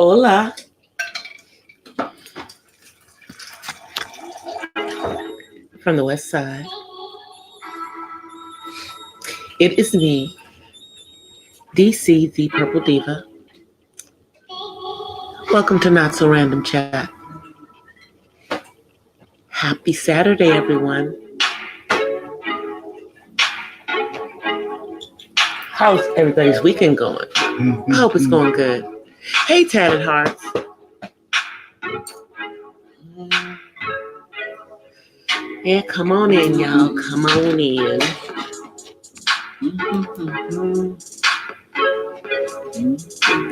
Hola. From the West Side. It is me, DC the Purple Diva. Welcome to Not So Random Chat. Happy Saturday, everyone. How's everybody's weekend going? I hope it's going good. Hey, Tatted Hearts. Yeah, come on in, y'all. Come on in.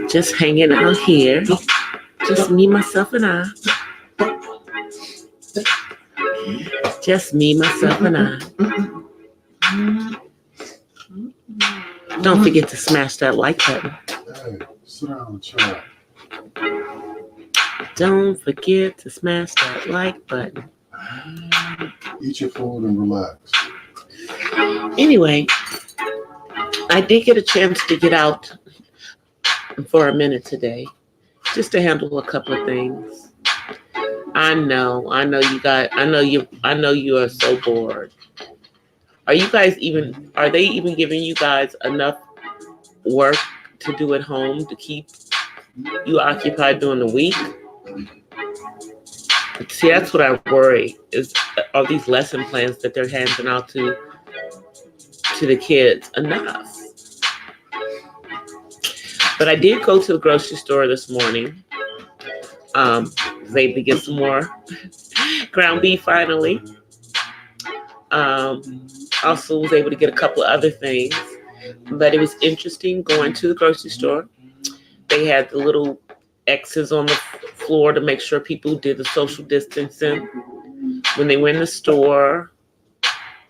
Just hanging out here. Just me, myself, and I. Just me, myself, and I. Don't forget to smash that like button. Hey, sit down and chat. Don't forget to smash that like button. Eat your food and relax. Anyway, I did get a chance to get out for a minute today, just to handle a couple of things. I know you guys. I know you are so bored. Are they even giving you guys enough work to do at home to keep you occupied during the week? See, that's what I worry is, are these lesson plans that they're handing out to the kids enough? But I did go to the grocery store this morning. Was able to get some more ground beef finally. Also was able to get a couple of other things. But it was interesting going to the grocery store. They had the little X's on the floor to make sure people did the social distancing when they were in the store.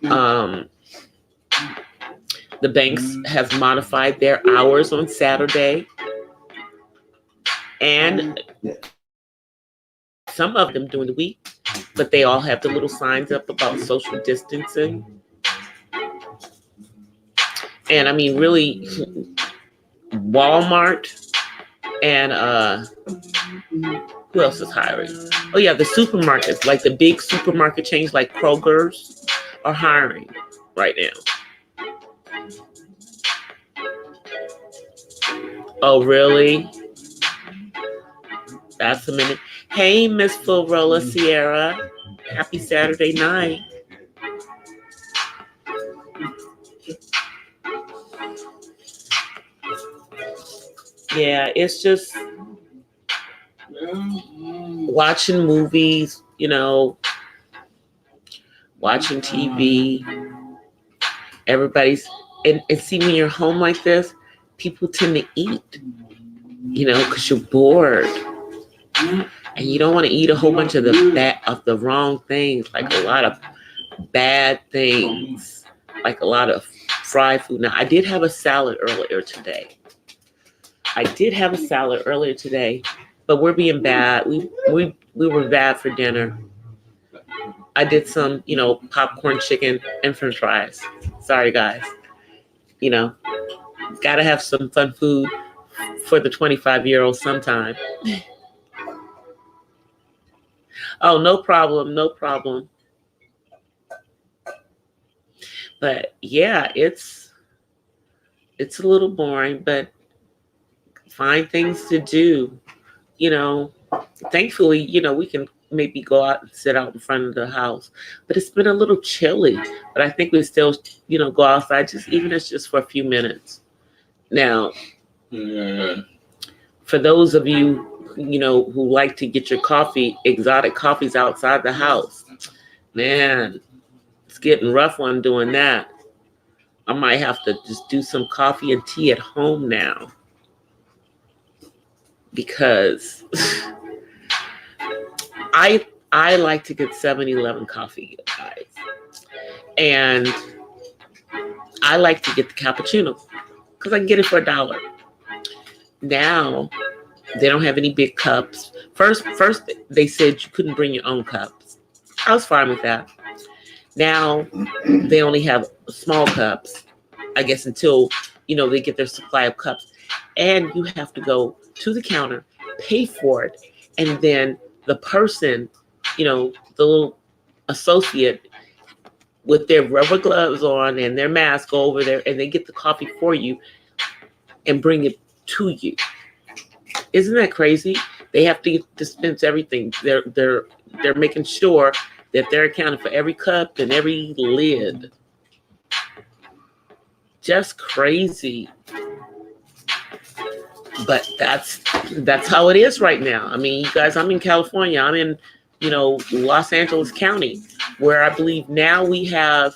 The banks have modified their hours on Saturday, and some of them during the week, but they all have the little signs up about social distancing. And I mean, really, Walmart and who else is hiring? Oh yeah, the supermarkets, like the big supermarket chains like Kroger's, are hiring right now. Oh really? That's a minute. Hey, Miss Full Roller Sierra. Happy Saturday night. Yeah, it's just watching movies, watching TV. Everybody's, and see, when you're home like this, people tend to eat, because you're bored. And you don't want to eat a whole bunch of the wrong things, like a lot of bad things, like a lot of fried food. Now, I did have a salad earlier today. But we're being bad. We were bad for dinner. I did some, popcorn chicken and french fries. Sorry, guys. Gotta have some fun food for the 25-year-old sometime. Oh, no problem. But yeah, it's a little boring, but find things to do. Thankfully, we can maybe go out and sit out in front of the house. But it's been a little chilly. But I think we still, go outside, even if it's just for a few minutes. Now, for those of you, who like to get your exotic coffees outside the house, man, it's getting rough on doing that. I might have to just do some coffee and tea at home now, because I like to get 7-Eleven coffee, guys, and I like to get the cappuccino because I can get it for $1. Now they don't have any big cups. First they said you couldn't bring your own cups. I was fine with that. Now they only have small cups, I guess, until they get their supply of cups. And you have to go to the counter pay for it, and then the person, the little associate with their rubber gloves on and their mask go over there, and they get the coffee for you and bring it to you. Isn't that crazy? They have to dispense everything. They're making sure that they're accounting for every cup and every lid. Just crazy. But that's how it is right now. I mean, you guys, I'm in California. I'm in, Los Angeles County, where I believe now we have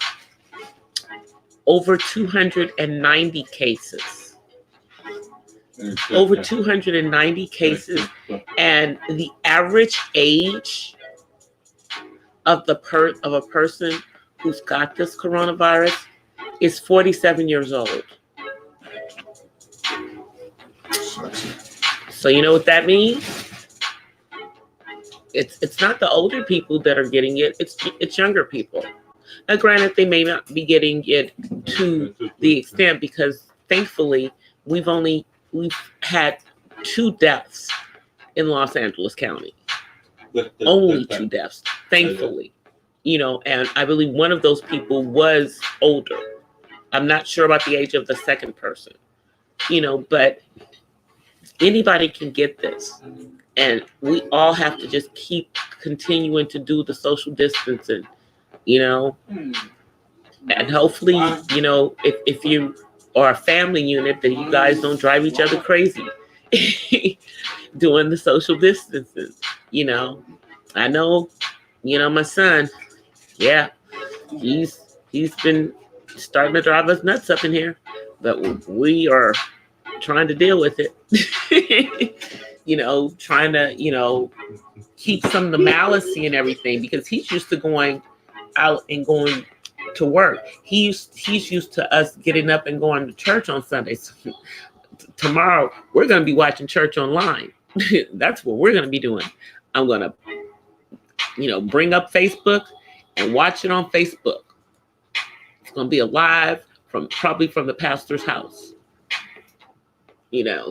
over 290 cases. Over 290 cases. And the average age of a person who's got this coronavirus is 47 years old. So you know what that means? It's not the older people that are getting it. It's younger people. Now, granted, they may not be getting it to the extent, because thankfully we've had 2 deaths in Los Angeles County. Only 2 deaths, thankfully. And I believe one of those people was older. I'm not sure about the age of the second person. But anybody can get this. And we all have to just keep continuing to do the social distancing, And hopefully, if you are a family unit, that you guys don't drive each other crazy doing the social distancing, I know, my son, yeah, he's been starting to drive us nuts up in here, but we are trying to deal with it. Trying to, keep some of the malice and everything, because he's used to going out and going to work. He's used to us getting up and going to church on Sundays. Tomorrow, we're going to be watching church online. That's what we're going to be doing. I'm going to, bring up Facebook and watch it on Facebook. It's going to be a live probably from the pastor's house.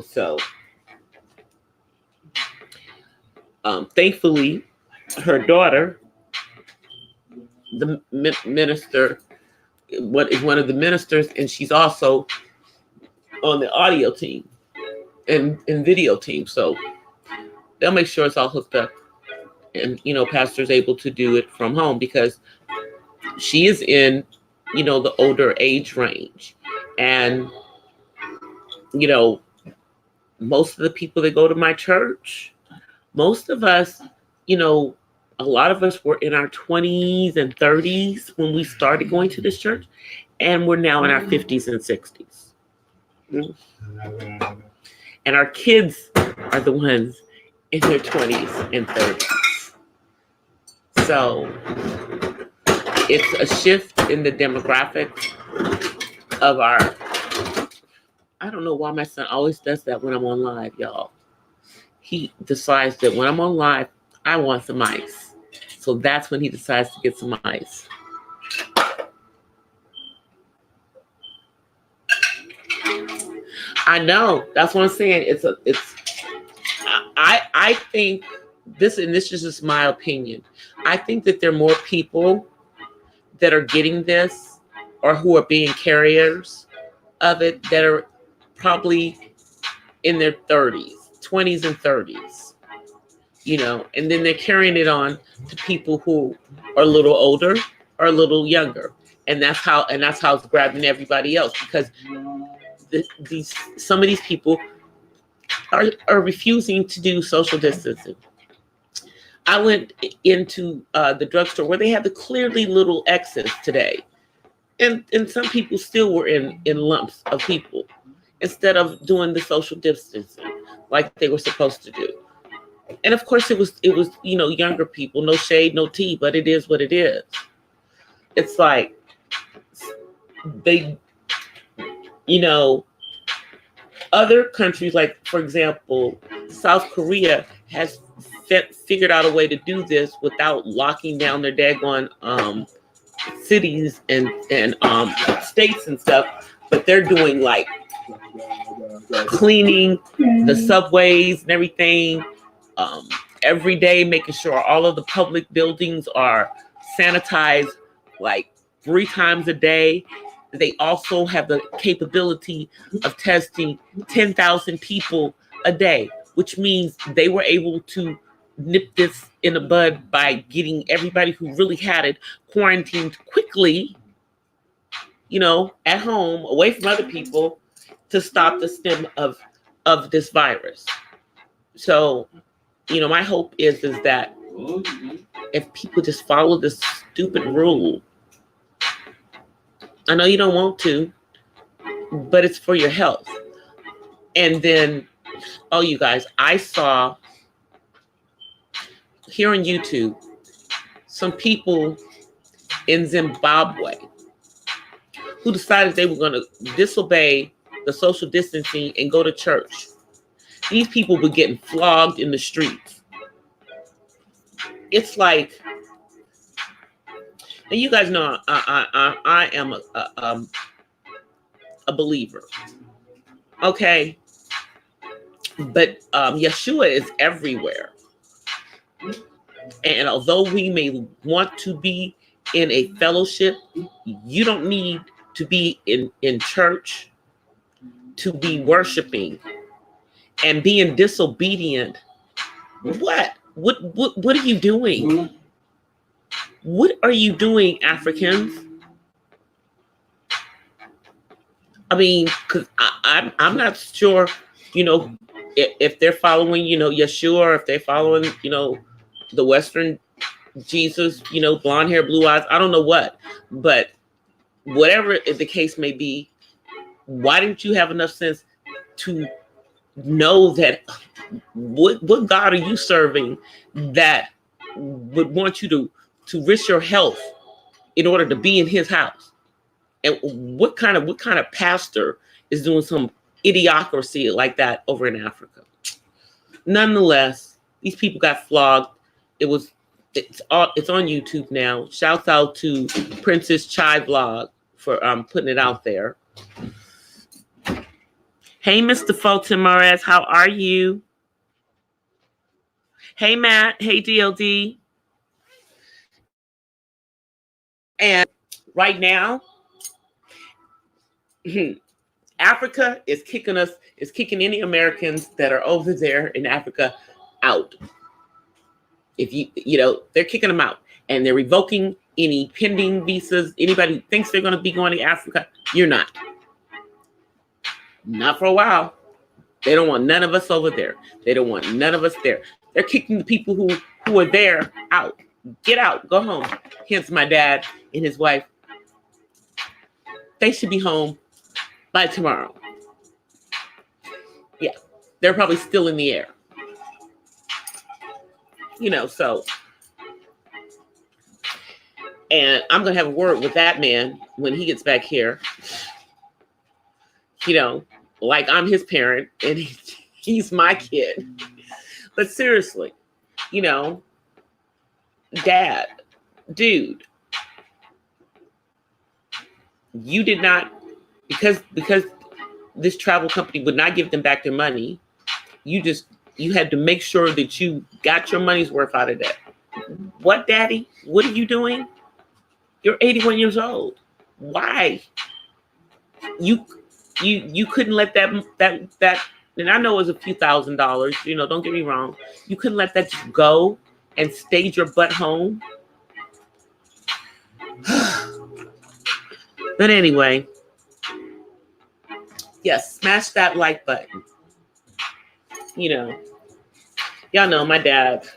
So thankfully, her daughter, the minister, is one of the ministers, and she's also on the audio team and video team. So they'll make sure it's all hooked up, and pastor's able to do it from home, because she is in the older age range, and most of the people that go to my church, most of us, a lot of us were in our 20s and 30s when we started going to this church, and we're now in our 50s and 60s. And our kids are the ones in their 20s and 30s. So it's a shift in the demographics of our, I don't know why my son always does that when I'm on live, y'all. He decides that when I'm on live, I want some ice. So that's when he decides to get some ice. I know. That's what I'm saying. I think this, and this is just my opinion, I think that there are more people that are getting this, or who are being carriers of it, that are probably in their 30s, 20s and 30s, and then they're carrying it on to people who are a little older or a little younger. And that's how it's grabbing everybody else, because some of these people are refusing to do social distancing. I went into the drugstore where they had the clearly little X's today. And some people still were in lumps of people, instead of doing the social distancing like they were supposed to do. And of course it was younger people, no shade, no tea, but it is what it is. It's like they, other countries, like, for example, South Korea has figured out a way to do this without locking down their daggone cities and states and stuff. But they're doing like cleaning the subways and everything, every day, making sure all of the public buildings are sanitized like 3 times a day. They also have the capability of testing 10,000 people a day, which means they were able to nip this in the bud by getting everybody who really had it quarantined quickly, at home, away from other people, to stop the stem of this virus. So, my hope is that if people just follow this stupid rule, I know you don't want to, but it's for your health. And then, you guys, I saw here on YouTube some people in Zimbabwe who decided they were going to disobey the social distancing and go to church. These people were getting flogged in the streets. It's like, and you guys know I am a believer, okay? But Yeshua is everywhere. And although we may want to be in a fellowship, you don't need to be in church to be worshiping and being disobedient. What are you doing? What are you doing, Africans? I mean, because I'm not sure, if they're following, Yeshua, or if they're following, the Western Jesus, blonde hair, blue eyes. I don't know what, but whatever the case may be, why didn't you have enough sense to know that what God are you serving that would want you to risk your health in order to be in his house? And what kind of pastor is doing some idiocracy like that over in Africa? Nonetheless, these people got flogged. It's on YouTube now. Shouts out to Princess Chai Vlog for putting it out there. Hey, Mr. Fulton Moraz, how are you? Hey, Matt. Hey, DLD. And right now, Africa is kicking any Americans that are over there in Africa out. If they're kicking them out, and they're revoking any pending visas. Anybody who thinks they're going to be going to Africa, you're not. Not for a while. They don't want none of us over there. They don't want none of us there. They're kicking the people who are there out. Get out. Go home. Hence my dad and his wife. They should be home by tomorrow. Yeah. They're probably still in the air. So. And I'm going to have a word with that man when he gets back here. Like I'm his parent and he's my kid. But seriously, Dad, dude, you did not, because this travel company would not give them back their money. You had to make sure that you got your money's worth out of that. What, Daddy? What are you doing? You're 81 years old. Why? You couldn't let that, and I know it was a few $1,000s, don't get me wrong. You couldn't let that just go and stayed your butt home. But anyway, yes, smash that like button. Y'all know my dad.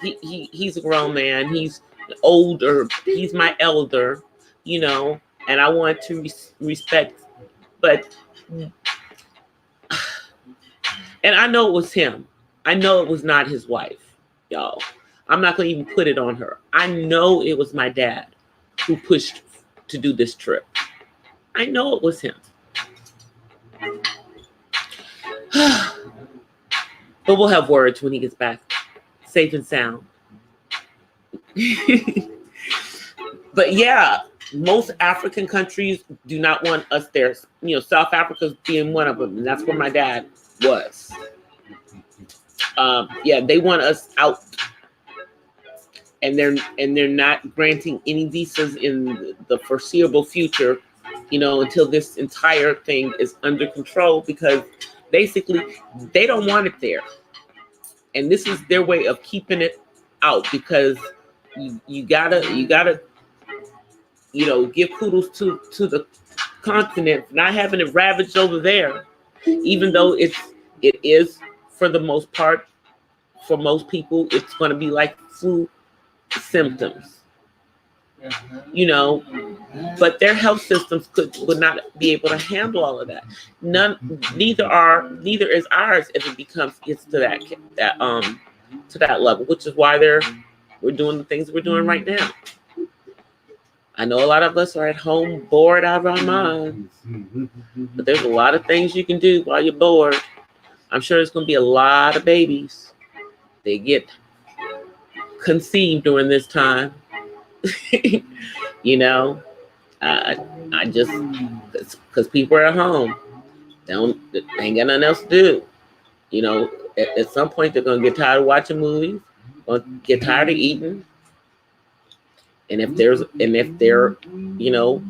He's a grown man. He's older. He's my elder, and I want to respect, but, and I know it was him. I know it was not his wife, y'all. I'm not going to even put it on her. I know it was my dad who pushed to do this trip. I know it was him. But we'll have words when he gets back, safe and sound. But yeah, most African countries do not want us there. You know, South Africa's being one of them, and that's where my dad was. Yeah, they want us out, and they're not granting any visas in the foreseeable future. You know, until this entire thing is under control, because basically they don't want it there, and this is their way of keeping it out. Because you gotta you know, give kudos to the continent for not having it ravaged over there, even though it is for the most part, for most people, it's going to be like flu symptoms, you know, but their health systems would not be able to handle all of that. Neither is ours if it gets to that level, which is why we're doing the things we're doing right now. I know a lot of us are at home bored out of our minds, but there's a lot of things you can do while you're bored. I'm sure there's going to be a lot of babies that get conceived during this time. You know, I just, because people are at home, they ain't got nothing else to do. You know, at some point they're going to get tired of watching movies, going to get tired of eating. And if they're, you know,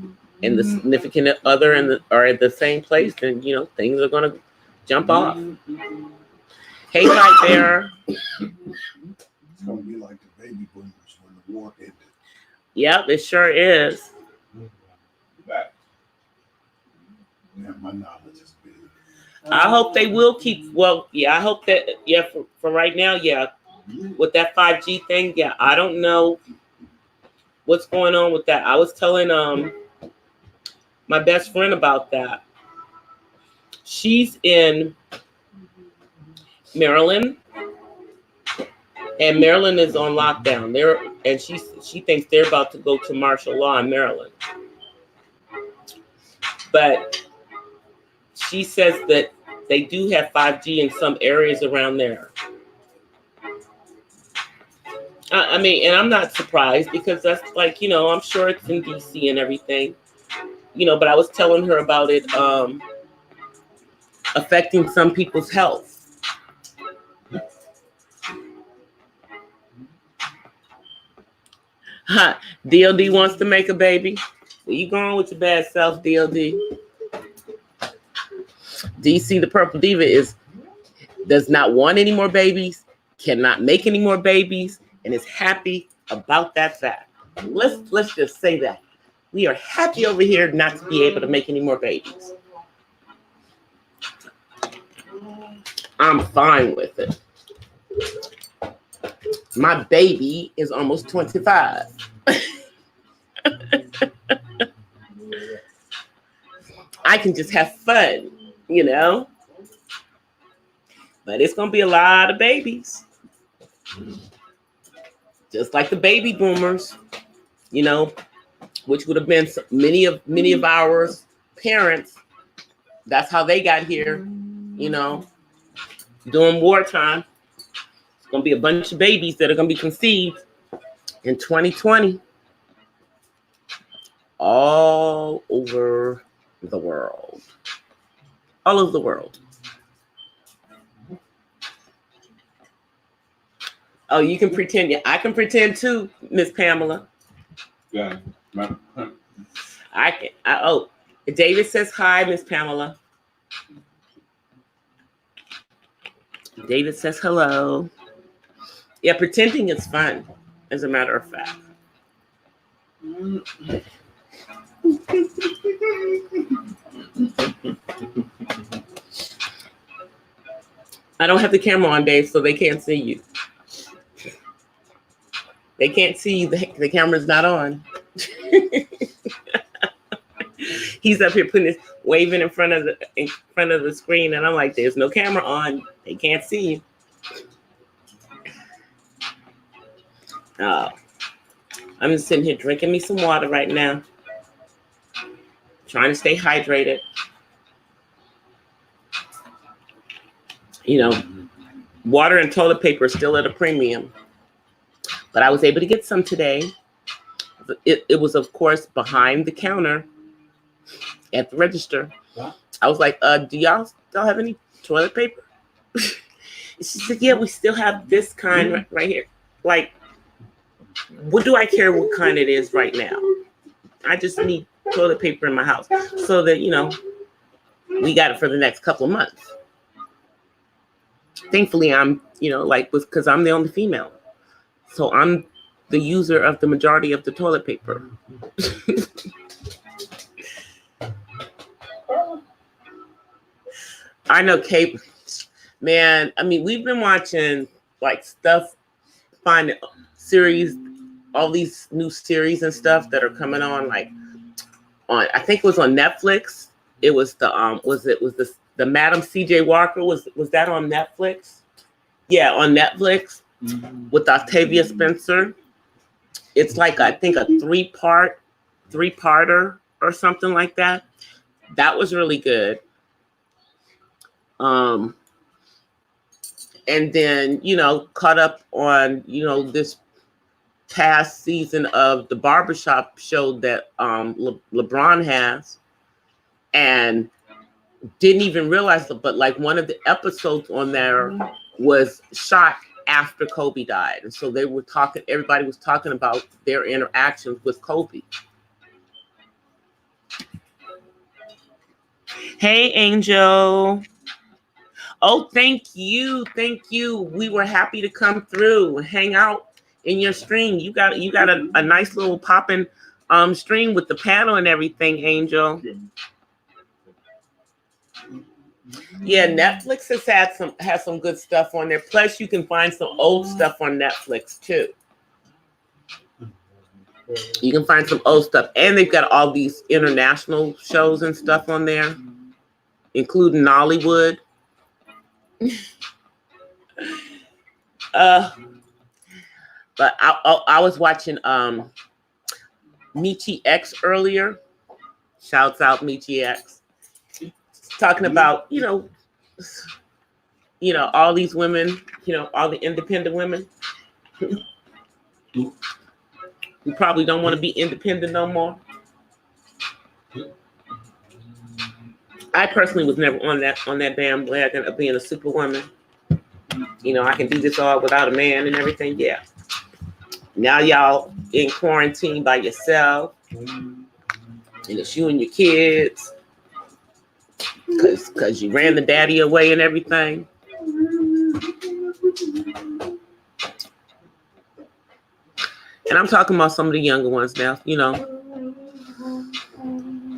and the significant other are at the same place, then, you know, things are going to jump off. Hey, Light Bearer. It's going to be like the baby boomers when the war ended. Yep, it sure is. Yeah, my knowledge is big. I hope they will keep, well, yeah, I hope that, yeah, for right now, yeah, with that 5G thing, yeah, I don't know what's going on with that. I was telling my best friend about that. She's in Maryland, and Maryland is on lockdown. And she thinks they're about to go to martial law in Maryland. But she says that they do have 5G in some areas around there. I mean, and I'm not surprised, because that's like, you know, I'm sure it's in DC and everything, you know, but I was telling her about it affecting some people's health. DLD wants to make a baby. Where you going with your bad self, DLD? DC the Purple Diva does not want any more babies, cannot make any more babies, and is happy about that fact. Let's just say that. We are happy over here not to be able to make any more babies. I'm fine with it. My baby is almost 25. I can just have fun, you know? But it's going to be a lot of babies. Just like the baby boomers, you know, which would have been many of our parents. That's how they got here, you know, during wartime. It's going to be a bunch of babies that are going to be conceived in 2020 all over the world. All over the world. Oh, you can pretend. Yeah, I can pretend too, Miss Pamela. Yeah. I can. Oh, David says hi, Miss Pamela. David says hello. Yeah, pretending is fun, as a matter of fact. I don't have the camera on, Dave, so they can't see you. They can't see you. The camera's not on. He's up here waving in front of the screen, and I'm like, "There's no camera on. They can't see you." Oh, I'm just sitting here drinking me some water right now, trying to stay hydrated. You know, water and toilet paper are still at a premium, but I was able to get some today. It was, of course, behind the counter at the register. I was like, do y'all still have any toilet paper? She said, yeah, we still have this kind right here. Like, what do I care what kind it is right now? I just need toilet paper in my house so that, we got it for the next couple of months. Thankfully, I'm, because I'm the only female. So I'm the user of the majority of the toilet paper. I know, Kate, man, I mean, we've been watching like stuff, finding series, all these new series and stuff that are coming on, like I think it was on Netflix. It was the Madam CJ Walker, was that on Netflix? Yeah, on Netflix with Octavia Spencer. It's like, I think, a three-parter or something like that. That was really good. And then, caught up on, this past season of the barbershop show that LeBron has, and didn't even realize it, but like one of the episodes on there was shot after Kobe died. And so everybody was talking about their interactions with Kobe. Hey, Angel. Oh, thank you. We were happy to come through and hang out in your stream. You got a nice little popping stream with the panel and everything, Angel. Yeah, Netflix has some good stuff on there. Plus, you can find some old stuff on Netflix too. You can find some old stuff, and they've got all these international shows and stuff on there, including Nollywood. But I was watching Michi X earlier. Shouts out Michi X. Talking about, all these women, all the independent women who probably don't want to be independent no more. I personally was never on that damn wagon of being a superwoman. I can do this all without a man and everything. Yeah. Now y'all in quarantine by yourself, and it's you and your kids, because you ran the daddy away and everything. And I'm talking about some of the younger ones now,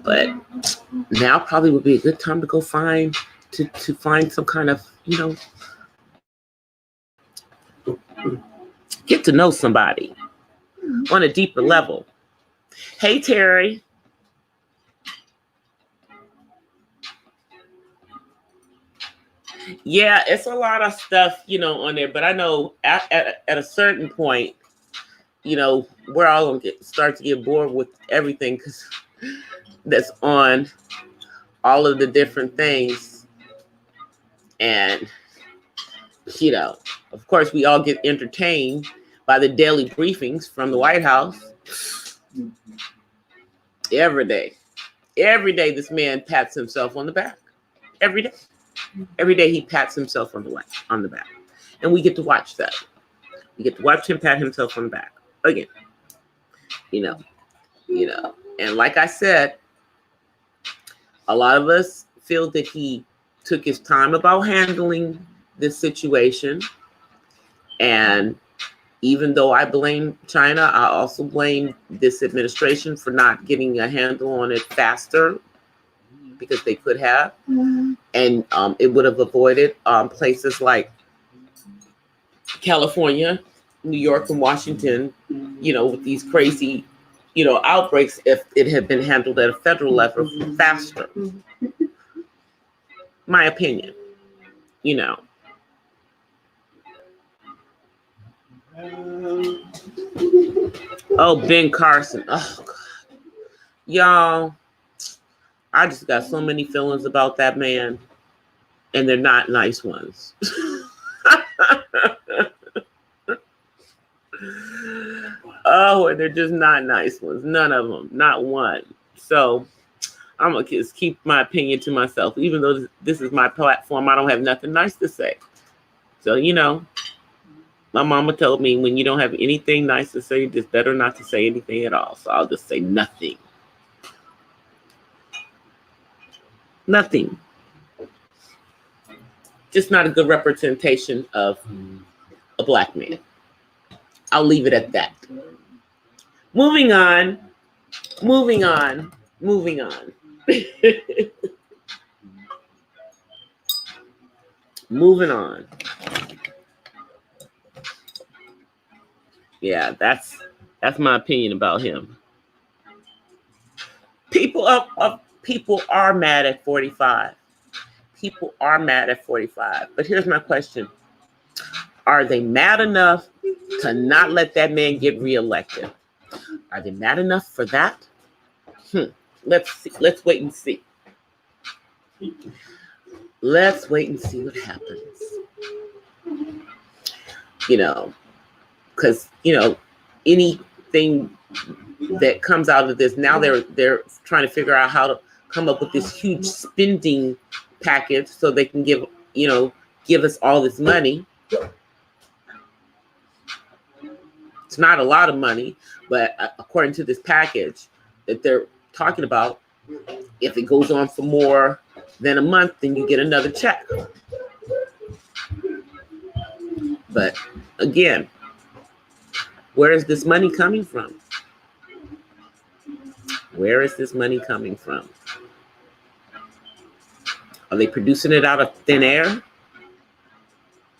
But now probably would be a good time to go find some kind of, get to know somebody on a deeper level. Hey, Terry. Yeah, it's a lot of stuff, on there. But I know at a certain point, we're all going to start to get bored with everything because that's on all of the different things. And, of course, we all get entertained by the daily briefings from the White House. Every day. Every day, this man pats himself on the back. Every day. Every day he pats himself on the back. And we get to watch that. We get to watch him pat himself on the back. Again. And like I said, a lot of us feel that he took his time about handling this situation. And even though I blame China, I also blame this administration for not getting a handle on it faster, because they could have. And it would have avoided places like California, New York, and Washington, with these crazy, outbreaks, if it had been handled at a federal level faster. My opinion, Oh, Ben Carson. Oh, God. Y'all, I just got so many feelings about that man, and they're not nice ones. Oh, and they're just not nice ones. None of them. Not one. So I'm going to just keep my opinion to myself. Even though this is my platform, I don't have nothing nice to say. So, you know, my mama told me when you don't have anything nice to say, it's better not to say anything at all. So I'll just say nothing. Nothing. Just not a good representation of a black man. I'll leave it at that. Moving on. Moving on. Moving on. Moving on. Yeah, that's my opinion about him. People are mad at 45. People are mad at 45. But here's my question. Are they mad enough to not let that man get reelected? Are they mad enough for that? Let's see. Let's wait and see. Let's wait and see what happens. You know, because, you know, anything that comes out of this, now they're trying to figure out how to come up with this huge spending package so they can give us all this money. It's not a lot of money, but according to this package that they're talking about, if it goes on for more than a month, then you get another check. But again, where is this money coming from? Where is this money coming from? Are they producing it out of thin air?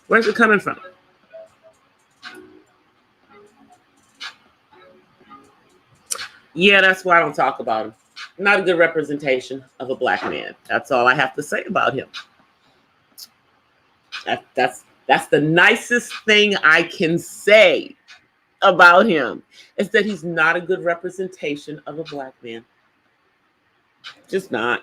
Where's it coming from? Yeah, that's why I don't talk about him. Not a good representation of a black man. That's all I have to say about him. That's the nicest thing I can say about him, is that he's not a good representation of a black man. Just not.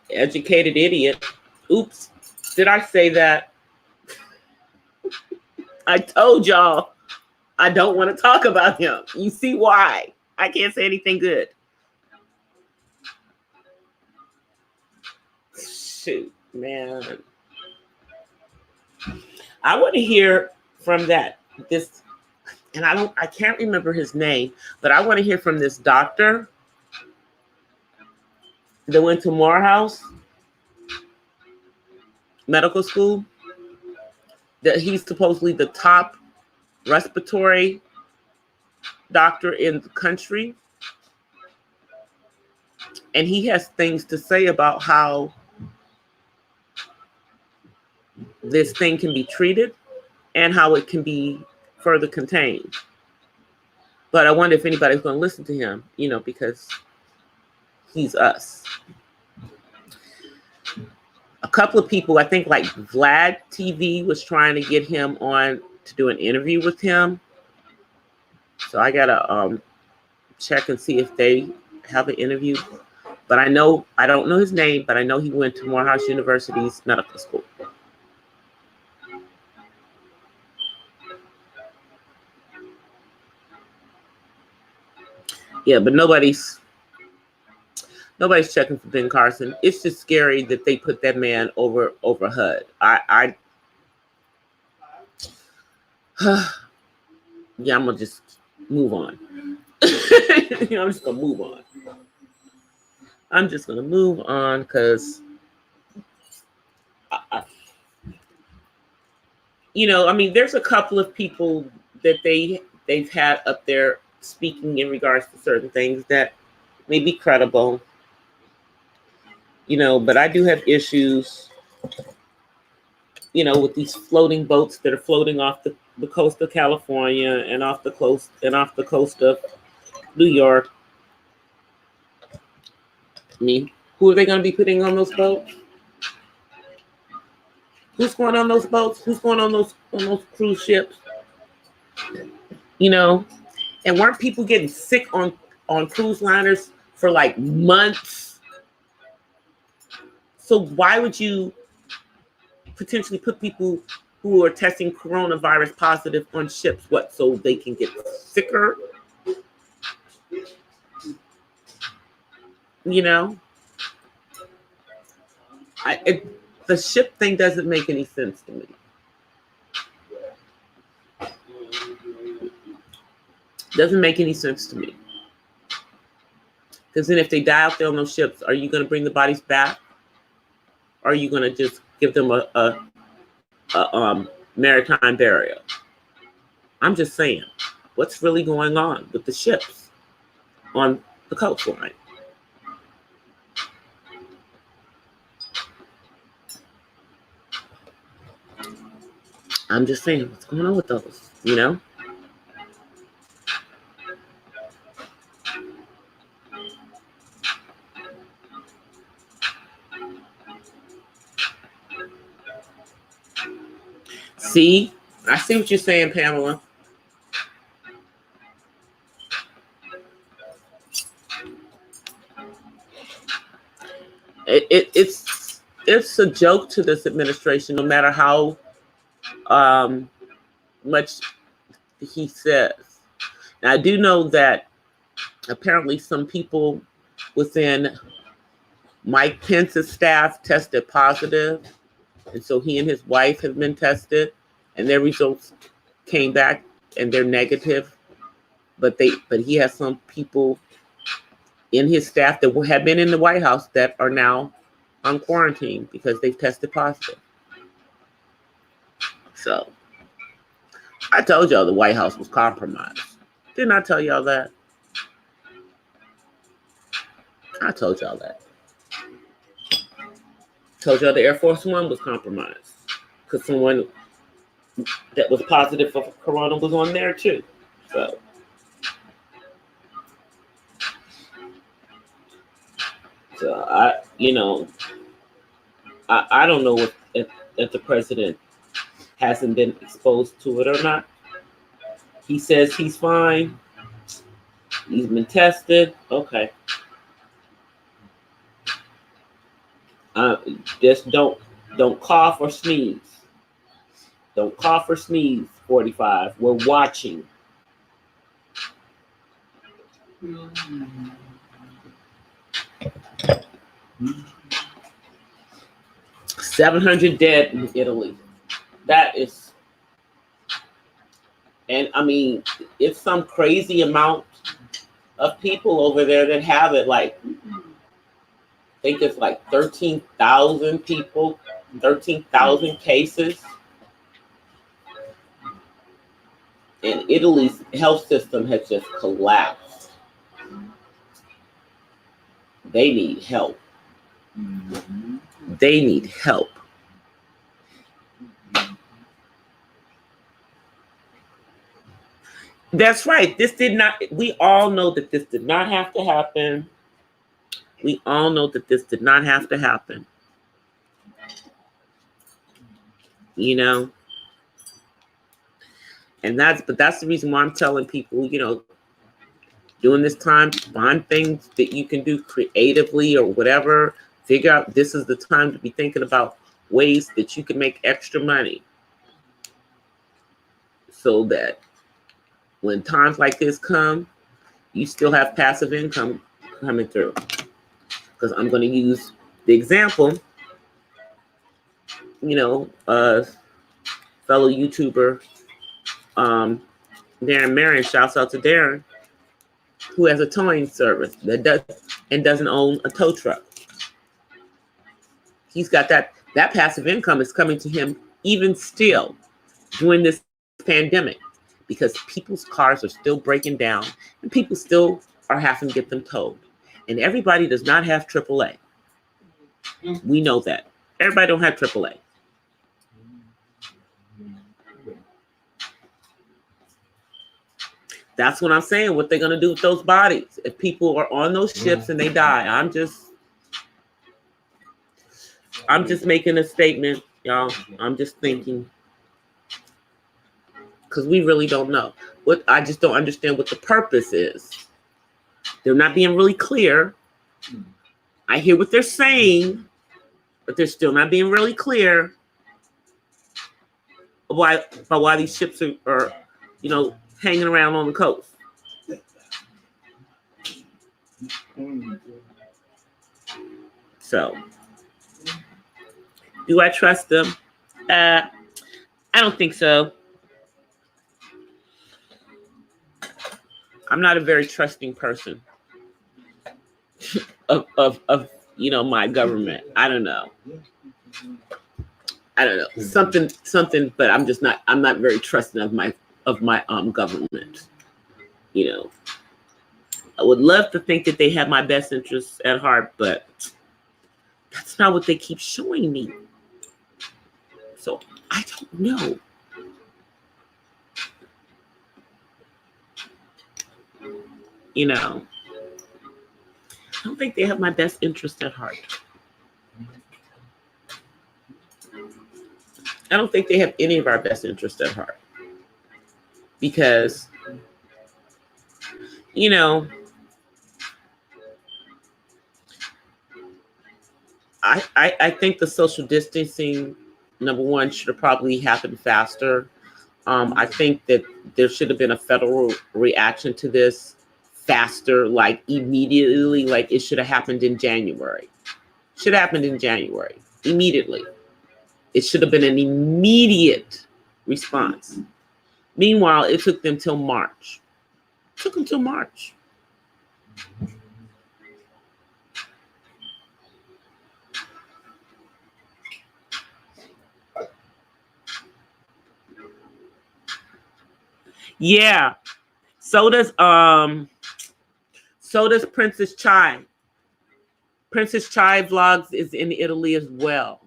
Educated idiot. Oops. Did I say that? I told y'all I don't want to talk about him. You see why? I can't say anything good. Shoot, man. I want to hear from this, and I can't remember his name, but I want to hear from this doctor that went to Morehouse Medical School, that he's supposedly the top respiratory doctor in the country. And he has things to say about how this thing can be treated and how it can be further contained. But I wonder if anybody's going to listen to him, because he's us. A couple of people, I think like Vlad TV was trying to get him on to do an interview with him. So I got to check and see if they have an interview. But I don't know his name, but I know he went to Morehouse University's medical school. Yeah, but nobody's checking for Ben Carson. It's just scary that they put that man over HUD. Yeah, I'm gonna just move on. I'm just gonna move on. I'm just gonna move on because, there's a couple of people that they've had up there speaking in regards to certain things that may be credible. But I do have issues, with these floating boats that are floating off the coast of California and off the coast of New York. Who are they going to be putting on those boats? Who's going on those boats? Who's going on those cruise ships? And weren't people getting sick on cruise liners for like months? So why would you potentially put people who are testing coronavirus positive on ships. What? So they can get sicker? You know, the ship thing doesn't make any sense to me. Doesn't make any sense to me. Because then if they die out there on those ships, are you going to bring the bodies back? Or are you going to just give them a maritime burial? I'm just saying, what's really going on with the ships on the coastline? I'm just saying, what's going on with those, you know? See? I see what you're saying, Pamela. It's a joke to this administration, no matter how much he says. Now, I do know that apparently some people within Mike Pence's staff tested positive, and so he and his wife have been tested, and their results came back and they're negative. But he has some people in his staff that have been in the White House that are now on quarantine because they've tested positive. So I told y'all the White House was compromised. Didn't I tell y'all that? I told y'all that. Told y'all the Air Force One was compromised because someone that was positive for corona was on there too. So I don't know if the president hasn't been exposed to it or not. He says he's fine. He's been tested. Okay. Just don't cough or sneeze. Don't cough or sneeze, 45. We're watching. Mm-hmm. 700 dead in Italy. That is, and I mean, it's some crazy amount of people over there that have it. Like, I think it's like 13,000 people, 13,000 cases. And Italy's health system has just collapsed. They need help. They need help. That's right. We all know that this did not have to happen. We all know that this did not have to happen. You know? And that's the reason why I'm telling people, during this time, find things that you can do creatively or whatever. Figure out this is the time to be thinking about ways that you can make extra money so that when times like this come, you still have passive income coming through. Because I'm going to use the example, fellow YouTuber, Darren Marion, shouts out to Darren, who has a towing service that doesn't own a tow truck. He's got that passive income is coming to him even still during this pandemic because people's cars are still breaking down and people still are having to get them towed. And everybody does not have AAA. We know that. Everybody don't have AAA. That's what I'm saying. What they're going to do with those bodies. If people are on those ships and they die, I'm just making a statement, y'all. I'm just thinking. Because we really don't know. I just don't understand what the purpose is. They're not being really clear. I hear what they're saying, but they're still not being really clear. why these ships are hanging around on the coast. So, do I trust them? I don't think so. I'm not a very trusting person of my government. I don't know. Something, but I'm not very trusting of my government. I would love to think that they have my best interests at heart, but that's not what they keep showing me. So I don't know. I don't think they have my best interest at heart. I don't think they have any of our best interest at heart. Because, I think the social distancing, number one, should have probably happened faster. I think that there should have been a federal reaction to this faster, like immediately, like it should have happened in January. Should have happened in January, immediately. It should have been an immediate response. Meanwhile, it took them till March. It took them till March. Yeah. So does Princess Chai. Princess Chai Vlogs is in Italy as well.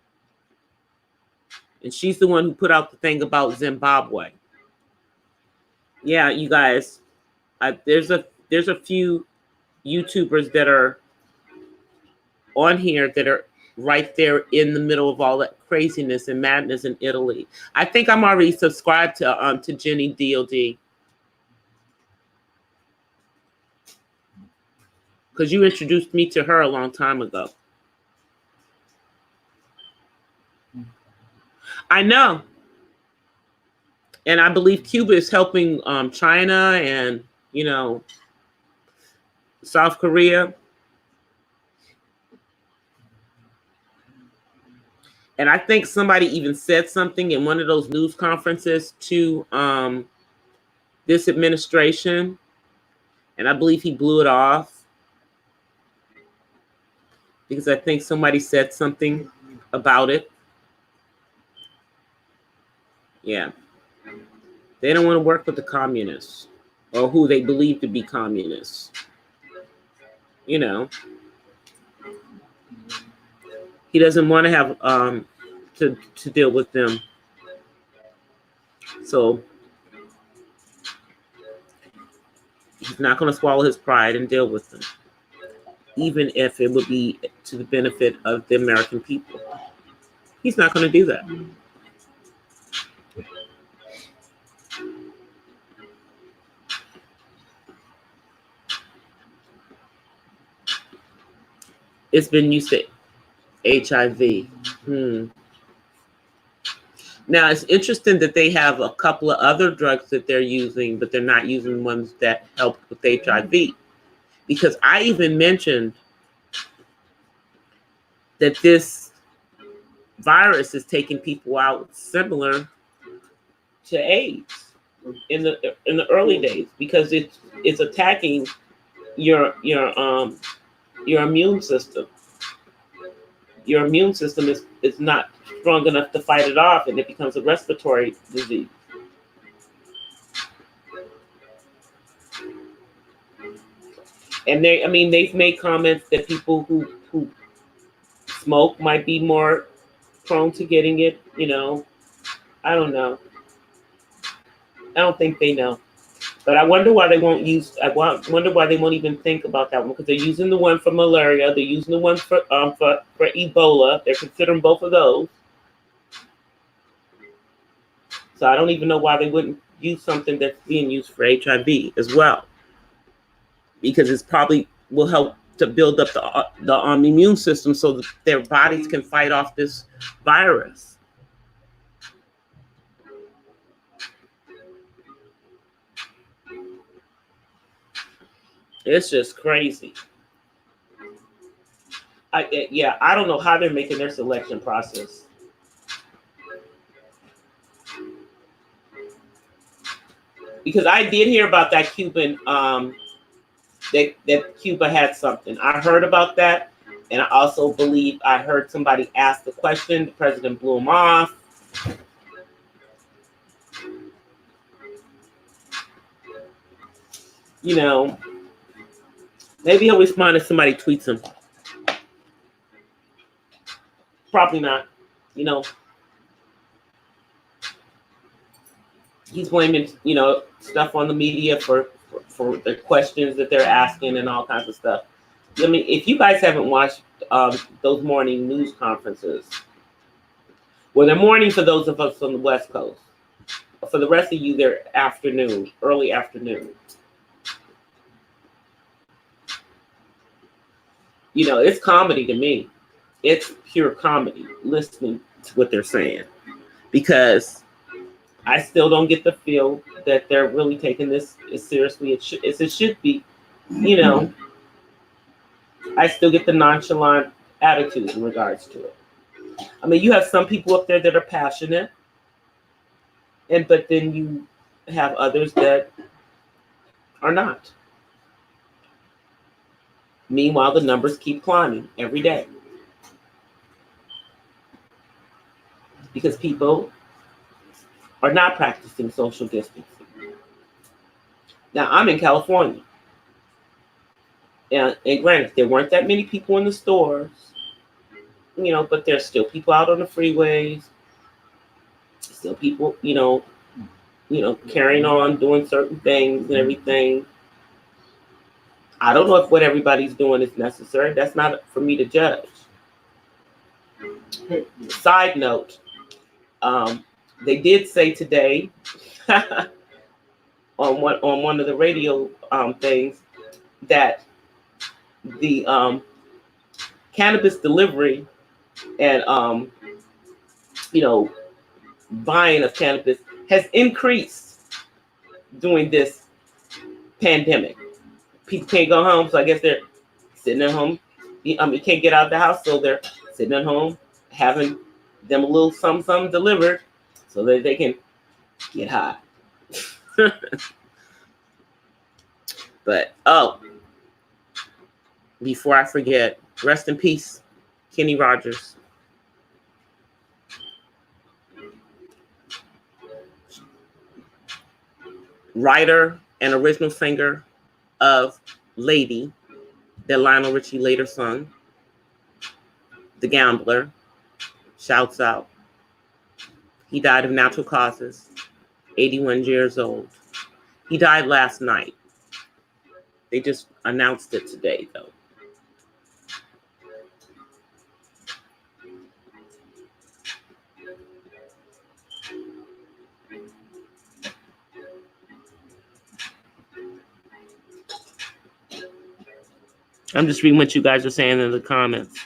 And she's the one who put out the thing about Zimbabwe. Yeah, you guys. There's a few YouTubers that are on here that are right there in the middle of all that craziness and madness in Italy. I think I'm already subscribed to Jenny DOD. Because you introduced me to her a long time ago. I know. And I believe Cuba is helping China and, South Korea. And I think somebody even said something in one of those news conferences to this administration. And I believe he blew it off. Because I think somebody said something about it. Yeah. They don't want to work with the communists or who they believe to be communists. He doesn't want to have to deal with them. So he's not going to swallow his pride and deal with them, even if it would be to the benefit of the American people. He's not going to do that. It's been used to HIV. Now, it's interesting that they have a couple of other drugs that they're using, but they're not using ones that help with HIV. Because I even mentioned that this virus is taking people out similar to AIDS in the early days, because it's attacking your immune system. Your immune system is not strong enough to fight it off, and it becomes a respiratory disease. And they've made comments that people who smoke might be more prone to getting it. I don't know. I don't think they know. But I wonder why they won't use. I wonder why they won't even think about that one, because they're using the one for malaria. They're using the one for Ebola. They're considering both of those. So I don't even know why they wouldn't use something that's being used for HIV as well, because it's probably will help to build up the immune system so that their bodies can fight off this virus. It's just crazy. I don't know how they're making their selection process. Because I did hear about that Cuban, that Cuba had something. I heard about that, and I also believe I heard somebody ask the question. The president blew him off. You know, maybe he'll respond if somebody tweets him. Probably not. You know, he's blaming, stuff on the media for the questions that they're asking and all kinds of stuff. I mean, if you guys haven't watched those morning news conferences, well, they're morning for those of us on the West Coast. For the rest of you, they're afternoon, early afternoon. It's comedy to me. It's pure comedy listening to what they're saying, because I still don't get the feel that they're really taking this as seriously as it should be. I still get the nonchalant attitude in regards to it. I mean, you have some people up there that are passionate, but then you have others that are not. Meanwhile, the numbers keep climbing every day because people are not practicing social distancing. Now, I'm in California, and granted, there weren't that many people in the stores, but there's still people out on the freeways, still people, carrying on, doing certain things and everything. I don't know if what everybody's doing is necessary. That's not for me to judge. Side note, they did say today on one of the radio things that the cannabis delivery and buying of cannabis has increased during this pandemic. People can't go home, so I guess they're sitting at home. You can't get out of the house, so they're sitting at home having them a little something delivered so that they can get high. But before I forget, rest in peace, Kenny Rogers. Writer and original singer of Lady, that Lionel Richie later sung. The Gambler, shouts out. He died of natural causes, 81 years old. He died last night. They just announced it today, though. I'm just reading what you guys are saying in the comments.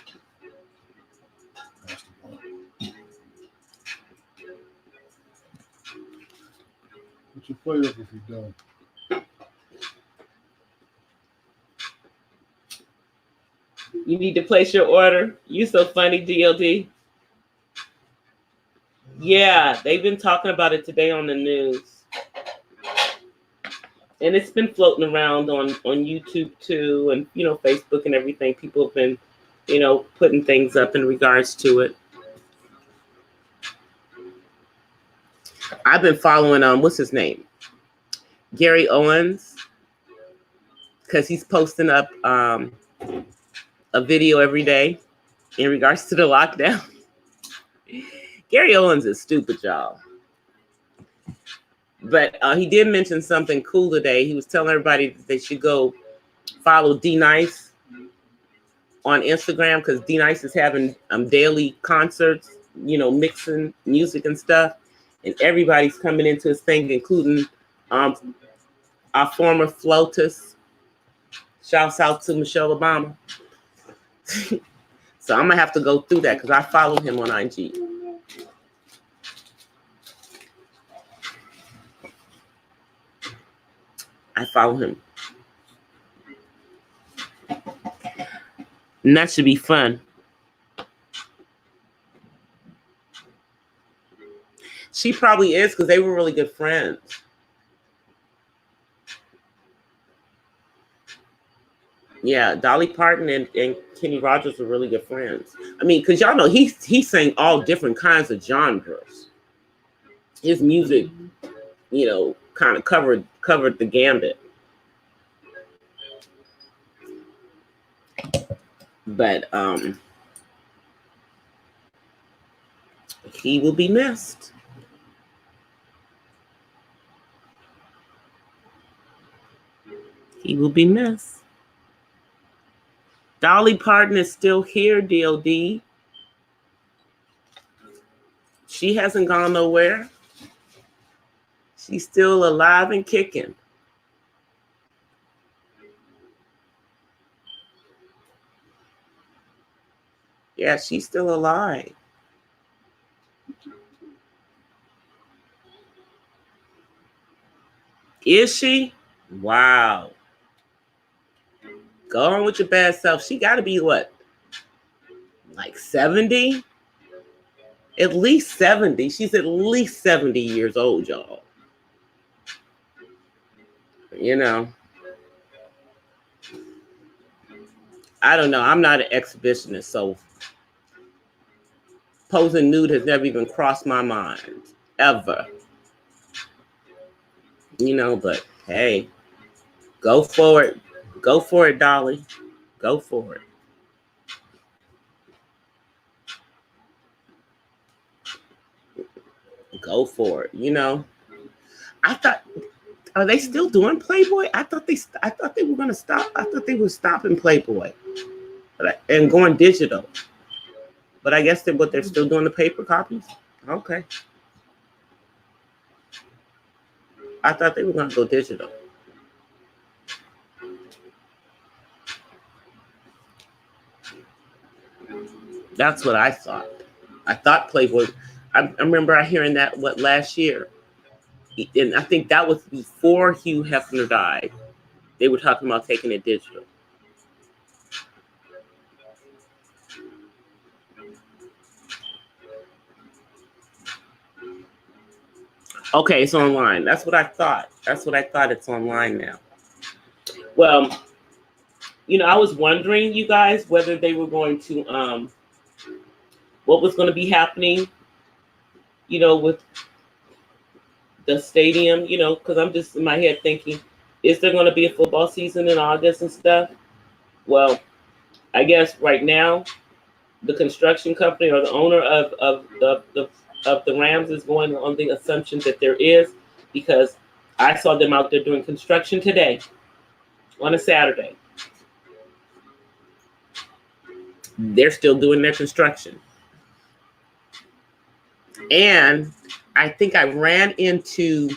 What's your play up if you're done? You need to place your order. You so funny, DLD. Yeah, they've been talking about it today on the news. And it's been floating around on YouTube too, and Facebook and everything. People have been, putting things up in regards to it. I've been following what's his name? Gary Owens, because he's posting up a video every day in regards to the lockdown. Gary Owens is stupid, y'all. But he did mention something cool today. He was telling everybody that they should go follow D Nice on Instagram, because D Nice is having daily concerts, mixing music and stuff. And everybody's coming into his thing, including our former flautist. Shouts out to Michelle Obama. So I'm going to have to go through that because I follow him on IG. I follow him. And that should be fun. She probably is because they were really good friends. Yeah, Dolly Parton and Kenny Rogers were really good friends. I mean, because y'all know he sang all different kinds of genres. His music, you know, kind of covered the gambit. But he will be missed. He will be missed. Dolly Parton is still here, DOD. She hasn't gone nowhere. She's still alive and kicking. Yeah, she's still alive. Is she? Wow. Go on with your bad self. She got to be what? Like 70? At least 70. She's at least 70 years old, y'all. You know. I don't know. I'm not an exhibitionist, so posing nude has never even crossed my mind. Ever. You know, but hey, go for it. Go for it, Dolly. Go for it. Go for it. You know, I thought, are they still doing Playboy? I thought they were gonna stop. I thought they were stopping Playboy, and going digital. But I guess they're still doing the paper copies. Okay. I thought they were gonna go digital. That's what I thought. I thought Playboy. I remember hearing that last year, and I think that was before Hugh Hefner died. They were talking about taking it digital. Okay, it's online. That's what I thought. It's online now. Well, you know, I was wondering, you guys, whether they were going to, what was going to be happening, you know, with the stadium, you know, because I'm just in my head thinking, is there going to be a football season in August and stuff? Well, I guess right now, the construction company or the owner of the Rams is going on the assumption that there is, because I saw them out there doing construction today on a Saturday. They're still doing their construction. And I think I ran into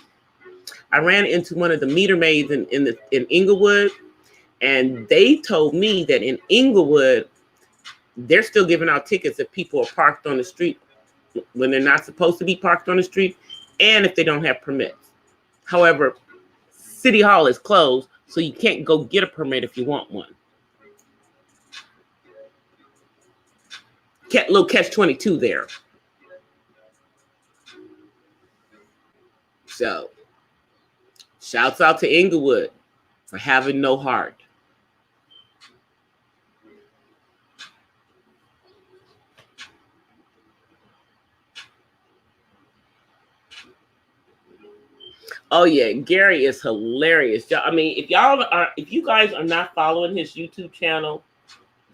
one of the meter maids in Inglewood, and they told me that in Inglewood, they're still giving out tickets if people are parked on the street when they're not supposed to be parked on the street, and if they don't have permits. However, City Hall is closed, so you can't go get a permit if you want one. Little catch-22 there. So, shouts out to Inglewood for having no heart. Oh yeah, Gary is hilarious. I mean, if you guys are not following his YouTube channel,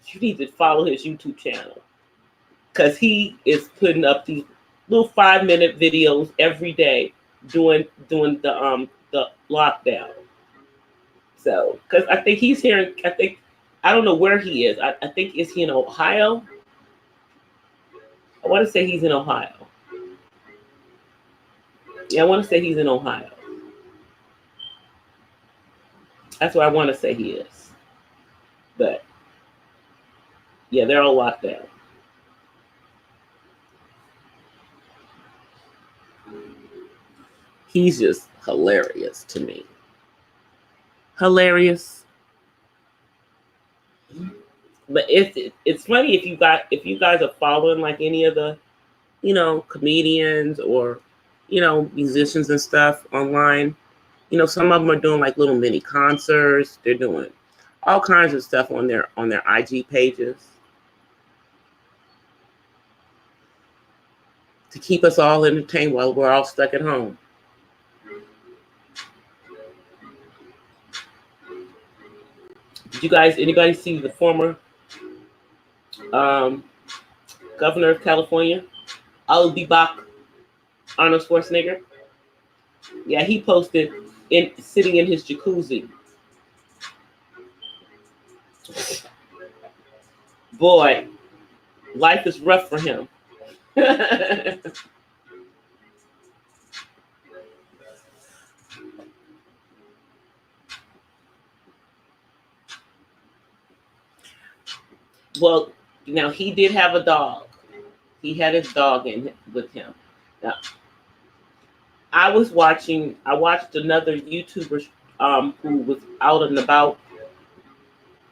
you need to follow his YouTube channel, because he is putting up these little 5-minute videos every day doing the lockdown. So, because I think he's here. I don't know where he is. I think, is he in Ohio? I want to say he's in Ohio. Yeah, I want to say he's in Ohio. That's where I want to say he is. But yeah, they're all locked down. He's just hilarious to me. Hilarious. But it's funny if you guys are following like any of the, comedians or, musicians and stuff online. Some of them are doing like little mini concerts. They're doing all kinds of stuff on their IG pages to keep us all entertained while we're all stuck at home. Did anybody see the former governor of California, I'll be back, Arnold Schwarzenegger? Yeah, he posted sitting in his jacuzzi. Boy, life is rough for him. Well, now he did have a dog. He had his dog with him. Now, I watched another YouTuber who was out and about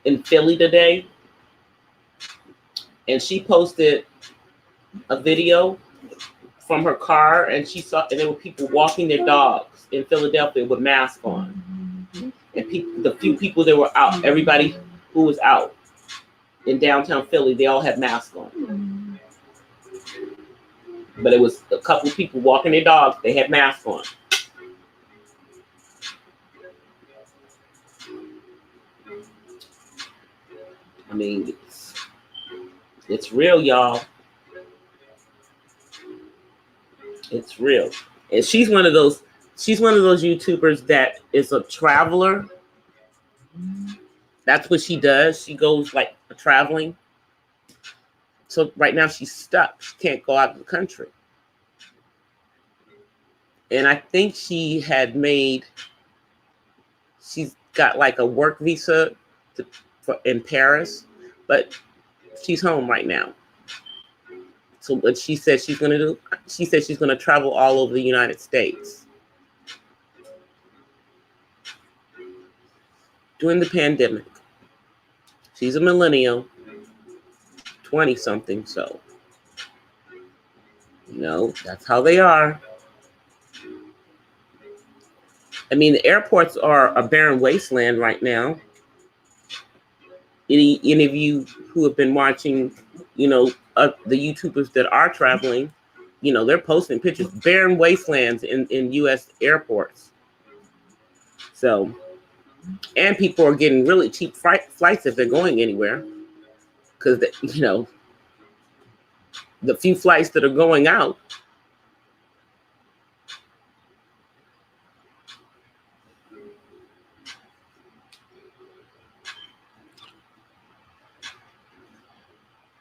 in Philly today, and she posted a video from her car, and and there were people walking their dogs in Philadelphia with masks on, and the few people that were out, everybody who was out in downtown Philly, they all had masks on. But it was a couple of people walking their dogs, they had masks on. I mean, it's real, y'all. It's real. And she's one of those YouTubers that is a traveler. That's what she does. She goes like traveling. So right now she's stuck. She can't go out of the country. And I think she's got like a work visa in Paris, but she's home right now. So what she said she's going to do, she said she's going to travel all over the United States during the pandemic. She's a millennial, 20-something, so, that's how they are. I mean, the airports are a barren wasteland right now. Any of you who have been watching, the YouTubers that are traveling, they're posting pictures, barren wastelands in U.S. airports. So, and people are getting really cheap flights if they're going anywhere, because the few flights that are going out.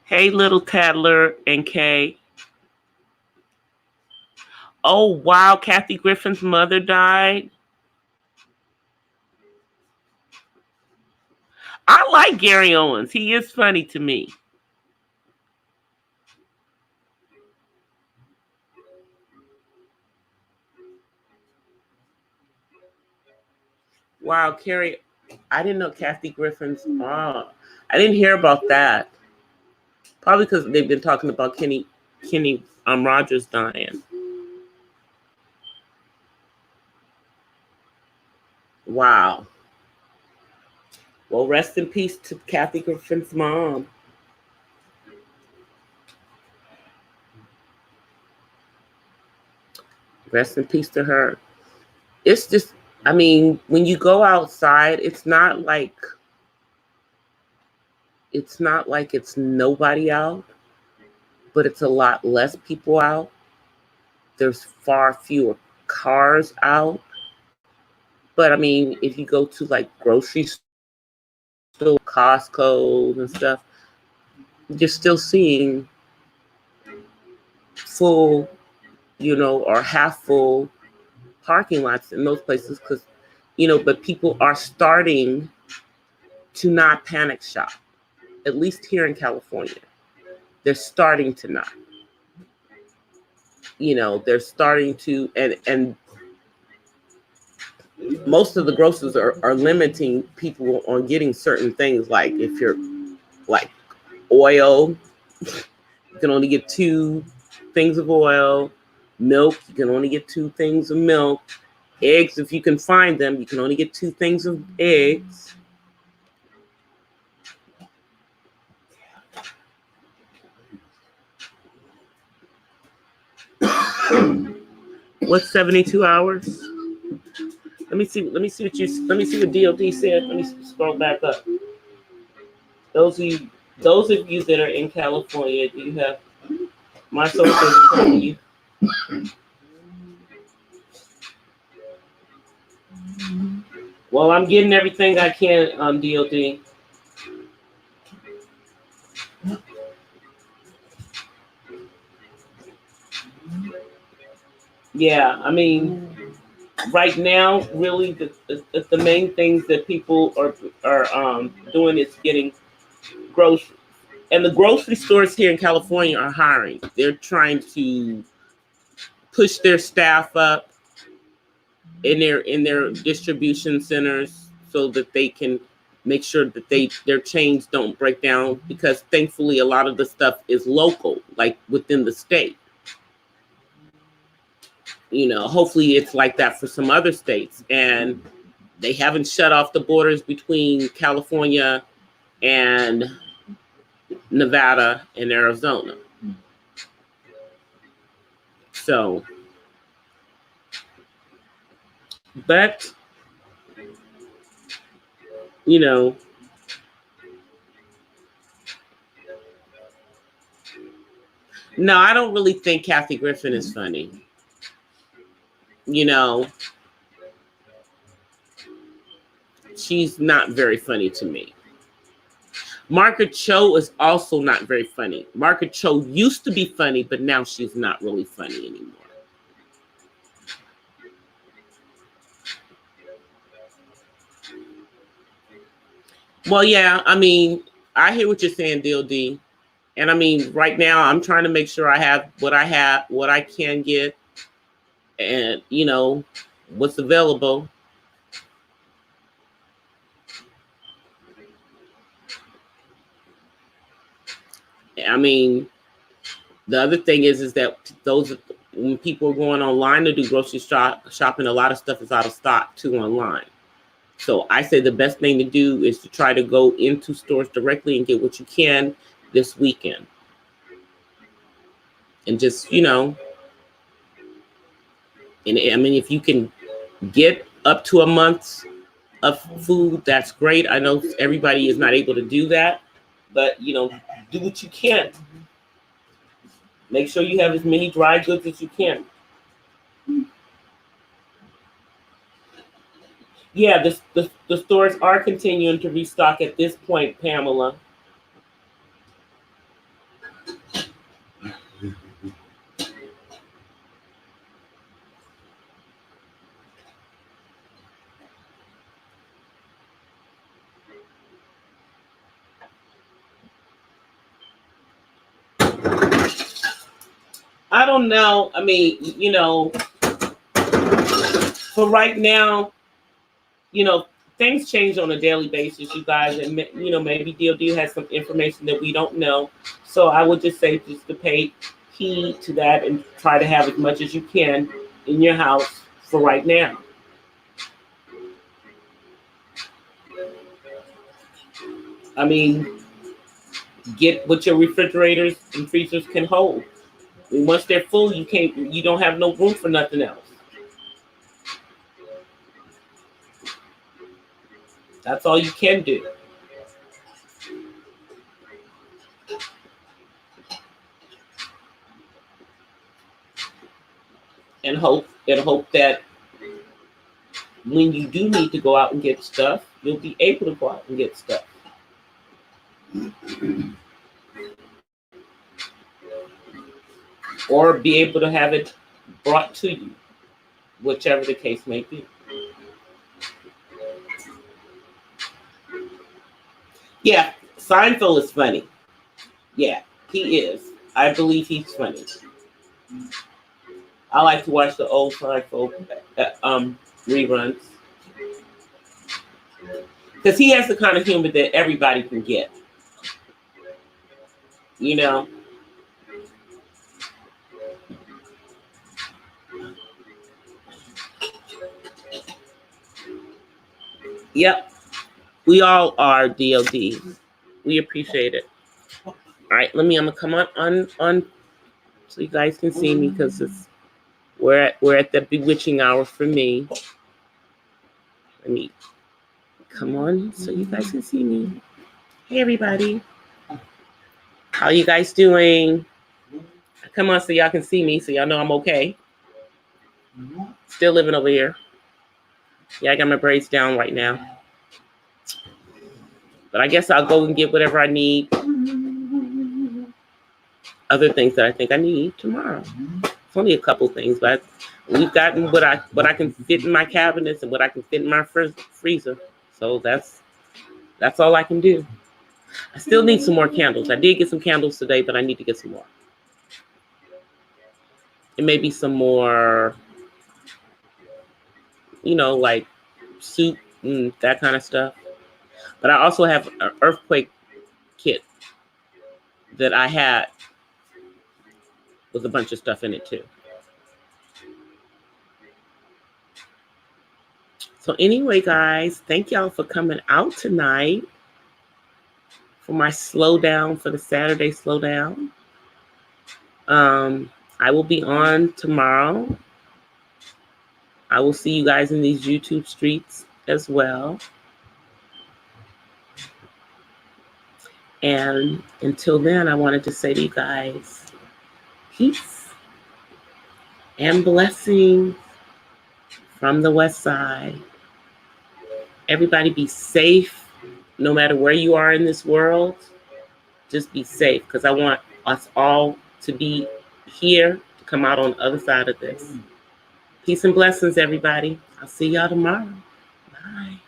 Hey, little Tattler and Kay. Oh, wow. Kathy Griffin's mother died. I like Gary Owens. He is funny to me. Wow, Carrie, I didn't know Kathy Griffin's mom. I didn't hear about that. Probably because they've been talking about Kenny Rogers dying. Wow. Well, rest in peace to Kathy Griffin's mom. Rest in peace to her. It's just, I mean, when you go outside, it's not like it's nobody out, but it's a lot less people out. There's far fewer cars out. But I mean, if you go to like grocery store, Costco and stuff, you're still seeing full, or half full parking lots in those places because, but people are starting to not panic shop, at least here in California. They're starting to not. They're starting to, and most of the grocers are limiting people on getting certain things. Like if you're like oil. You can only get 2 things of oil. Milk, you can only get 2 things of milk. Eggs, if you can find them, you can only get 2 things of eggs. What's 72 hours? Let me see what DOD said. Let me scroll back up. Those of you that are in California, do you have my sources telling you? Well, I'm getting everything I can on DOD. Yeah, I mean, right now, really, the main things that people are doing is getting groceries, and the grocery stores here in California are hiring. They're trying to push their staff up in their distribution centers so that they can make sure that their chains don't break down, because thankfully a lot of the stuff is local, like within the state. You know, hopefully it's like that for some other states, and they haven't shut off the borders between California and Nevada and Arizona. So, but, you know, no, I don't really think Kathy Griffin is funny. You know, she's not very funny to me. Margaret Cho is also not very funny. Margaret Cho used to be funny, but now she's not really funny anymore. Well, yeah, I mean, I hear what you're saying, DOD. And I mean, right now I'm trying to make sure I have, what I can get, and, you know, what's available. I mean, the other thing is that when people are going online to do grocery shopping, a lot of stuff is out of stock too online. So I say the best thing to do is to try to go into stores directly and get what you can this weekend. And just, you know, and I mean, if you can get up to a month of food, that's great. I know everybody is not able to do that, but, you know, do what you can. Make sure you have as many dry goods as you can. Yeah, the stores are continuing to restock at this point, Pamela. I don't know. I mean, you know, for right now, you know, things change on a daily basis, you guys, and, you know, maybe DOD has some information that we don't know. So I would just say just to pay heed to that and try to have as much as you can in your house for right now. I mean, get what your refrigerators and freezers can hold. I mean, once they're full, you don't have no room for nothing else. That's all you can do. And hope that when you do need to go out and get stuff, you'll be able to go out and get stuff. Or be able to have it brought to you, whichever the case may be. Yeah, Seinfeld is funny. Yeah, he is. I believe he's funny. I like to watch the old Seinfeld reruns, because he has the kind of humor that everybody can get. you know. Yep, we all are DOD. We appreciate it. All right, I'm gonna come on so you guys can see me because we're at the bewitching hour for me. Let me come on so you guys can see me. Hey everybody, how you guys doing? Come on so y'all can see me so y'all know I'm okay. Still living over here. Yeah, I got my braids down right now. But I guess I'll go and get whatever I need. Other things that I think I need tomorrow. It's only a couple things, but we've gotten what I can fit in my cabinets and what I can fit in my freezer. So that's all I can do. I still need some more candles. I did get some candles today, but I need to get some more. And maybe some more, like soup and that kind of stuff. But I also have an earthquake kit that I had with a bunch of stuff in it too. So anyway, guys, thank y'all for coming out tonight for my slowdown, for the Saturday slowdown. I will be on tomorrow. I will see you guys in these YouTube streets as well. And until then, I wanted to say to you guys, peace and blessings from the West Side. Everybody be safe, no matter where you are in this world. Just be safe, because I want us all to be here to come out on the other side of this. Peace and blessings, everybody. I'll see y'all tomorrow. Bye.